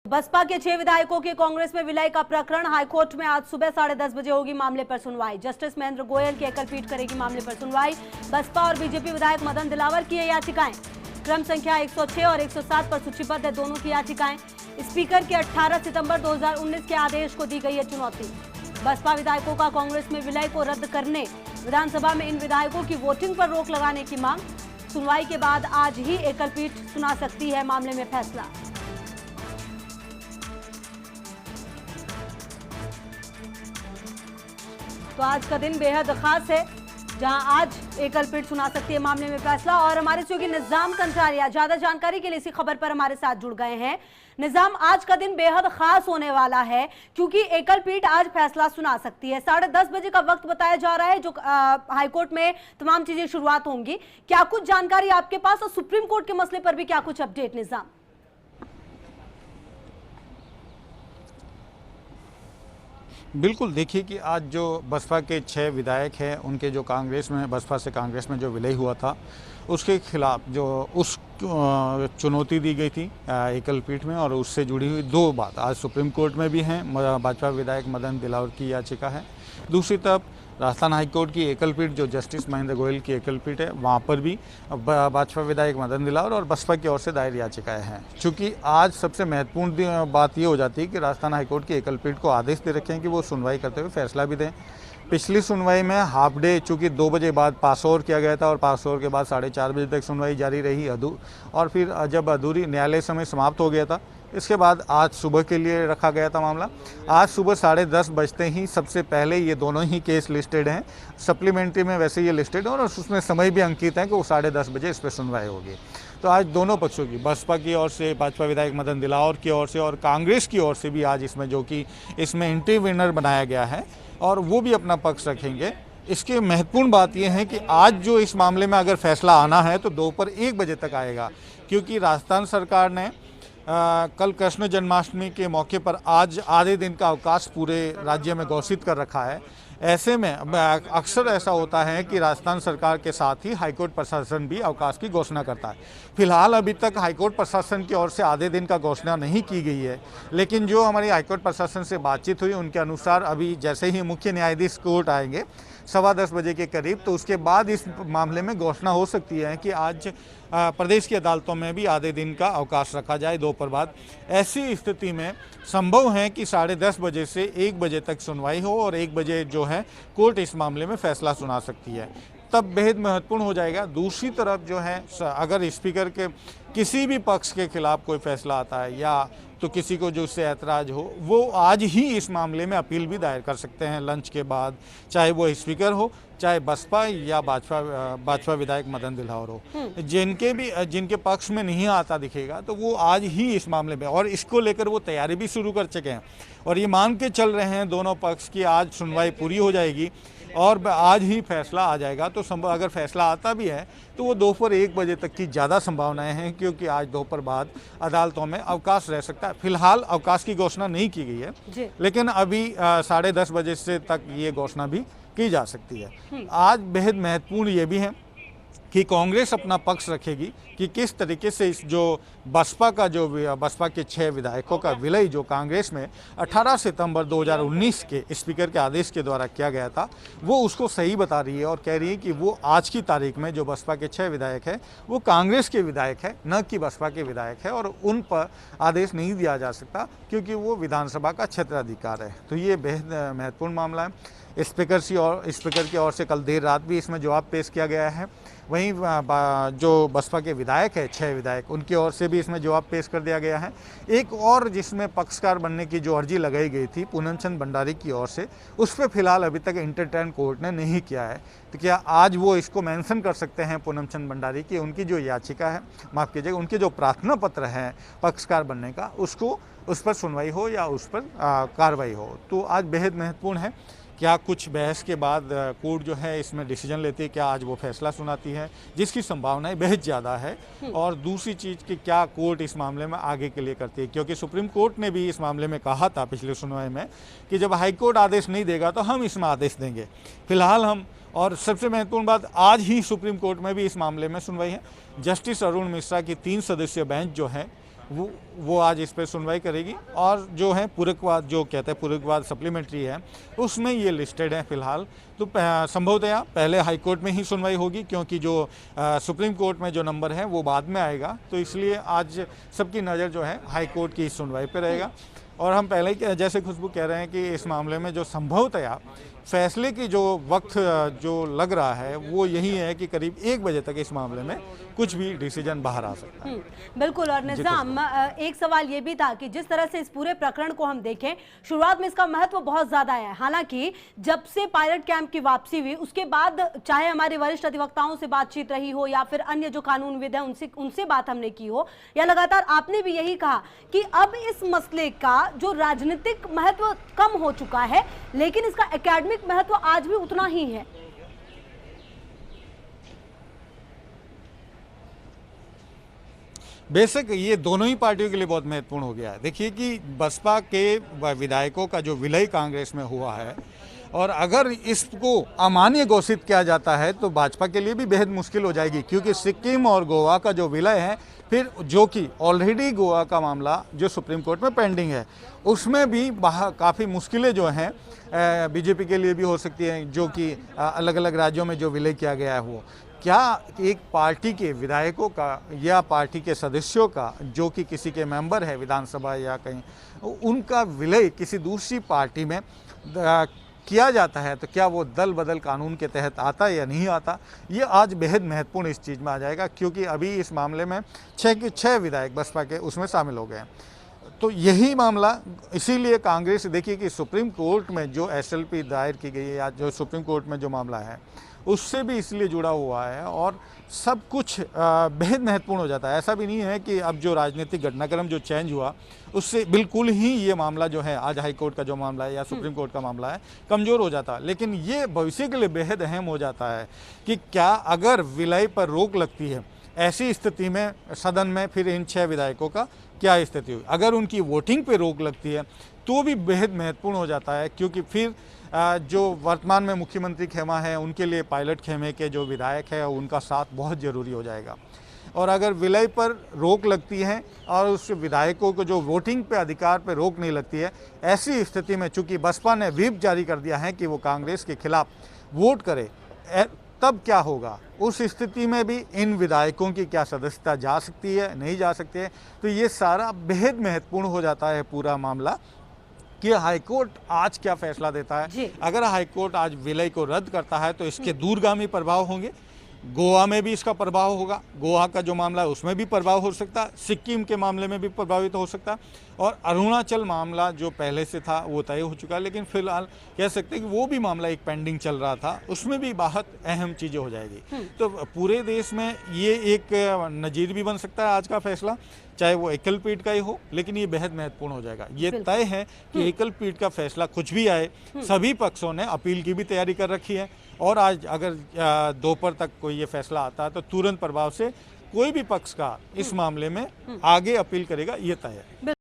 बसपा के 6 विधायकों के कांग्रेस में विलय का प्रकरण हाईकोर्ट में आज सुबह 10:30 बजे होगी मामले पर सुनवाई। जस्टिस महेंद्र गोयल की एकल पीठ करेगी मामले पर सुनवाई। बसपा और बीजेपी विधायक मदन दिलावर की ये याचिकाएं क्रम संख्या 106 और 107 पर सूचीबद्ध है। दोनों की याचिकाएं स्पीकर के 18 सितंबर 2019 के आदेश को दी गई है चुनौती। बसपा विधायकों का कांग्रेस में विलय को रद्द करने, विधानसभा में इन विधायकों की वोटिंग पर रोक लगाने की मांग। सुनवाई के बाद आज ही एकल पीठ सुना सकती है मामले में फैसला। तो आज का दिन बेहद खास है, जहां आज एकल पीठ सुना सकती है मामले में फैसला। और हमारे सहयोगी निजाम कंसारिया ज्यादा जानकारी के लिए इसी खबर पर हमारे साथ जुड़ गए हैं। निजाम, आज का दिन बेहद खास होने वाला है क्योंकि एकल पीठ आज फैसला सुना सकती है। 10:30 बजे का वक्त बताया जा रहा है, जो हाईकोर्ट में तमाम चीजें शुरुआत होंगी। क्या कुछ जानकारी आपके पास, और सुप्रीम कोर्ट के मसले पर भी क्या कुछ अपडेट निजाम? बिल्कुल, देखिए कि आज जो बसपा के 6 विधायक हैं, उनके जो कांग्रेस में, बसपा से कांग्रेस में जो विलय हुआ था, उसके खिलाफ जो उस चुनौती दी गई थी एकल पीठ में, और उससे जुड़ी हुई 2 बात आज सुप्रीम कोर्ट में भी हैं। भाजपा विधायक मदन दिलावर की याचिका है। दूसरी तरफ राजस्थान हाईकोर्ट की एकल पीठ, जो जस्टिस महेंद्र गोयल की एकल पीठ है, वहाँ पर भी भाजपा विधायक मदन दिलावर और बसपा की ओर से दायर याचिकाएं हैं। चूँकि आज सबसे महत्वपूर्ण बात ये हो जाती है कि राजस्थान हाईकोर्ट की एकल पीठ को आदेश दे रखे हैं कि वो सुनवाई करते हुए फैसला भी दें। पिछली सुनवाई में हाफ डे, चूँकि 2 बजे बाद पास ओवर किया गया था और पास ओवर के बाद 4:30 बजे तक सुनवाई जारी रही और फिर जब अधूरी न्यायालय समय समाप्त हो गया था, इसके बाद आज सुबह के लिए रखा गया था मामला। आज सुबह 10:30 बजते ही सबसे पहले ये दोनों ही केस लिस्टेड हैं। सप्लीमेंट्री में वैसे ये लिस्टेड है और उसमें समय भी अंकित है कि वो 10:30 बजे इस पर सुनवाई होगी। तो आज दोनों पक्षों की, बसपा की ओर से भाजपा विधायक मदन दिलावर की ओर से और कांग्रेस की ओर से भी आज इसमें, जो कि इसमें इंटरवीनर बनाया गया है, और वो भी अपना पक्ष रखेंगे। इसकी महत्वपूर्ण बात यह है कि आज जो इस मामले में अगर फैसला आना है तो दोपहर 1 बजे तक आएगा, क्योंकि राजस्थान सरकार ने कल कृष्ण जन्माष्टमी के मौके पर आज आधे दिन का अवकाश पूरे राज्य में घोषित कर रखा है। ऐसे में अक्सर ऐसा होता है कि राजस्थान सरकार के साथ ही हाईकोर्ट प्रशासन भी अवकाश की घोषणा करता है। फिलहाल अभी तक हाईकोर्ट प्रशासन की ओर से आधे दिन का घोषणा नहीं की गई है, लेकिन जो हमारी हाईकोर्ट प्रशासन से बातचीत हुई, उनके अनुसार अभी जैसे ही मुख्य न्यायाधीश कोर्ट आएंगे 10:15 बजे के करीब, तो उसके बाद इस मामले में घोषणा हो सकती है कि आज प्रदेश की अदालतों में भी आधे दिन का अवकाश रखा जाए दोपहर बाद। ऐसी स्थिति में संभव है कि 10:30 बजे से 1 बजे तक सुनवाई हो और 1 बजे जो है कोर्ट इस मामले में फैसला सुना सकती है। तब बेहद महत्वपूर्ण हो जाएगा। दूसरी तरफ जो है, अगर स्पीकर के किसी भी पक्ष के खिलाफ कोई फैसला आता है या तो किसी को जो उससे ऐतराज़ हो, वो आज ही इस मामले में अपील भी दायर कर सकते हैं लंच के बाद, चाहे वो स्पीकर हो, चाहे बसपा या भाजपा विधायक मदन दिलावर हो। जिनके पक्ष में नहीं आता दिखेगा तो वो आज ही इस मामले में, और इसको लेकर वो तैयारी भी शुरू कर चुके हैं और ये मान के चल रहे हैं दोनों पक्ष की आज सुनवाई पूरी हो जाएगी और आज ही फैसला आ जाएगा। तो अगर फैसला आता भी है तो वो दोपहर 1 बजे तक की ज़्यादा संभावनाएं हैं, क्योंकि आज दोपहर बाद अदालतों में अवकाश रह सकता है। फिलहाल अवकाश की घोषणा नहीं की गई है, लेकिन अभी 10:30 बजे से तक ये घोषणा भी की जा सकती है। आज बेहद महत्वपूर्ण ये भी है कि कांग्रेस अपना पक्ष रखेगी कि किस तरीके से इस जो बसपा के 6 विधायकों का विलय जो कांग्रेस में 18 सितंबर 2019 के स्पीकर के आदेश के द्वारा किया गया था, वो उसको सही बता रही है और कह रही है कि वो आज की तारीख में जो बसपा के 6 विधायक हैं वो कांग्रेस के विधायक है, न कि बसपा के विधायक है, और उन पर आदेश नहीं दिया जा सकता क्योंकि वो विधानसभा का क्षेत्राधिकार है। तो ये बेहद महत्वपूर्ण मामला है। स्पीकर की ओर से कल देर रात भी इसमें जवाब पेश किया गया है। वहीं जो बसपा के विधायक है, 6 विधायक, उनकी ओर से भी इसमें जवाब पेश कर दिया गया है। एक और जिसमें पक्षकार बनने की जो अर्जी लगाई गई थी पूनम चंद भंडारी की ओर से, उस पर फिलहाल अभी तक इंटरटेन कोर्ट ने नहीं किया है। तो क्या आज वो इसको मेंशन कर सकते हैं पूनम चंद भंडारी की, उनकी जो याचिका है, माफ़ कीजिएगा, उनके जो प्रार्थना पत्र है पक्षकार बनने का, उस पर सुनवाई हो या उस पर कार्रवाई हो। तो आज बेहद महत्वपूर्ण है। क्या कुछ बहस के बाद कोर्ट जो है इसमें डिसीजन लेती है, क्या आज वो फैसला सुनाती है, जिसकी संभावनाएं बेहद ज़्यादा है। और दूसरी चीज़ कि क्या कोर्ट इस मामले में आगे के लिए करती है, क्योंकि सुप्रीम कोर्ट ने भी इस मामले में कहा था पिछले सुनवाई में कि जब हाई कोर्ट आदेश नहीं देगा तो हम इसमें आदेश देंगे। फिलहाल हम, और सबसे महत्वपूर्ण बात, आज ही सुप्रीम कोर्ट में भी इस मामले में सुनवाई है। जस्टिस अरुण मिश्रा की 3 सदस्यीय बेंच जो है वो आज इस पर सुनवाई करेगी। और जो है पूरकवाद, जो कहते हैं पूरकवाद सप्लीमेंट्री है, उसमें ये लिस्टेड है फिलहाल। तो संभवतया पहले हाई कोर्ट में ही सुनवाई होगी, क्योंकि जो सुप्रीम कोर्ट में जो नंबर है वो बाद में आएगा। तो इसलिए आज सबकी नज़र जो है हाई कोर्ट की सुनवाई पर रहेगा। और हम पहले ही जैसे खुशबू कह रहे हैं कि इस मामले में जो संभवतया फैसले की जो वक्त जो लग रहा है वो यही है कि करीब 1 बजे तक इस मामले में कुछ भी डिसीजन बाहर आ सकता है। बिल्कुल। और निजाम, एक सवाल ये भी था कि जिस तरह से इस पूरे प्रकरण को हम देखें, शुरुआत में इसका महत्व बहुत ज्यादा है। हालांकि जब से पायलट कैंप की वापसी हुई उसके बाद चाहे हमारे वरिष्ठ अधिवक्ताओं से बातचीत रही हो या फिर अन्य जो कानूनविद है उनसे बात हमने की हो, या लगातार आपने भी यही कहा कि अब इस मसले का जो राजनीतिक महत्व कम हो चुका है, लेकिन इसका एकेडमिक महत्व आज भी उतना ही है। बेशक ये दोनों ही पार्टियों के लिए बहुत महत्वपूर्ण हो गया है। देखिए कि बसपा के विधायकों का जो विलय कांग्रेस में हुआ है, और अगर इसको अमान्य घोषित किया जाता है तो भाजपा के लिए भी बेहद मुश्किल हो जाएगी, क्योंकि सिक्किम और गोवा का जो विलय है, फिर जो कि ऑलरेडी गोवा का मामला जो सुप्रीम कोर्ट में पेंडिंग है, उसमें भी काफ़ी मुश्किलें जो हैं बीजेपी के लिए भी हो सकती हैं, जो कि अलग अलग राज्यों में जो विलय किया गया है वो क्या एक पार्टी के विधायकों का या पार्टी के सदस्यों का जो कि किसी के मेंबर है विधानसभा या कहीं, उनका विलय किसी दूसरी पार्टी में किया जाता है, तो क्या वो दल बदल कानून के तहत आता है या नहीं आता, ये आज बेहद महत्वपूर्ण इस चीज़ में आ जाएगा। क्योंकि अभी इस मामले में 6 के 6 विधायक बसपा के उसमें शामिल हो गए हैं। तो यही मामला, इसीलिए कांग्रेस, देखिए कि सुप्रीम कोर्ट में जो SLP दायर की गई है या जो सुप्रीम कोर्ट में जो मामला है उससे भी इसलिए जुड़ा हुआ है, और सब कुछ बेहद महत्वपूर्ण हो जाता है। ऐसा भी नहीं है कि अब जो राजनीतिक घटनाक्रम जो चेंज हुआ उससे बिल्कुल ही ये मामला जो है आज हाई कोर्ट का जो मामला है या सुप्रीम कोर्ट का मामला है कमज़ोर हो जाता है। लेकिन ये भविष्य के लिए बेहद अहम हो जाता है कि क्या अगर विलय पर रोक लगती है, ऐसी स्थिति में सदन में फिर इन 6 विधायकों का क्या स्थिति हुई। अगर उनकी वोटिंग पे रोक लगती है तो भी बेहद महत्वपूर्ण हो जाता है, क्योंकि फिर जो वर्तमान में मुख्यमंत्री खेमा है उनके लिए पायलट खेमे के जो विधायक है उनका साथ बहुत ज़रूरी हो जाएगा। और अगर विलय पर रोक लगती है और उस विधायकों को जो वोटिंग पे अधिकार पे रोक नहीं लगती है, ऐसी स्थिति में चूंकि बसपा ने व्हिप जारी कर दिया है कि वो कांग्रेस के खिलाफ वोट करे, तब क्या होगा। उस स्थिति में भी इन विधायकों की क्या सदस्यता जा सकती है, नहीं जा सकती है। तो ये सारा बेहद महत्वपूर्ण हो जाता है पूरा मामला कि हाईकोर्ट आज क्या फैसला देता है। अगर हाईकोर्ट आज विलय को रद्द करता है तो इसके दूरगामी प्रभाव होंगे। गोवा में भी इसका प्रभाव होगा, गोवा का जो मामला है उसमें भी प्रभाव हो सकता है, सिक्किम के मामले में भी प्रभावित हो सकता है, और अरुणाचल मामला जो पहले से था वो तय हो चुका है। लेकिन फिलहाल कह सकते हैं कि वो भी मामला एक पेंडिंग चल रहा था, उसमें भी बहुत अहम चीज़ें हो जाएगी। तो पूरे देश में ये एक नज़ीर भी बन सकता है आज का फैसला, चाहे वो एकल पीठ का ही हो, लेकिन ये बेहद महत्वपूर्ण हो जाएगा। ये तय है कि एकल पीठ का फैसला कुछ भी आए, सभी पक्षों ने अपील की भी तैयारी कर रखी है, और आज अगर दोपहर तक कोई ये फैसला आता है तो तुरंत प्रभाव से कोई भी पक्ष का इस मामले में आगे अपील करेगा, ये तय है।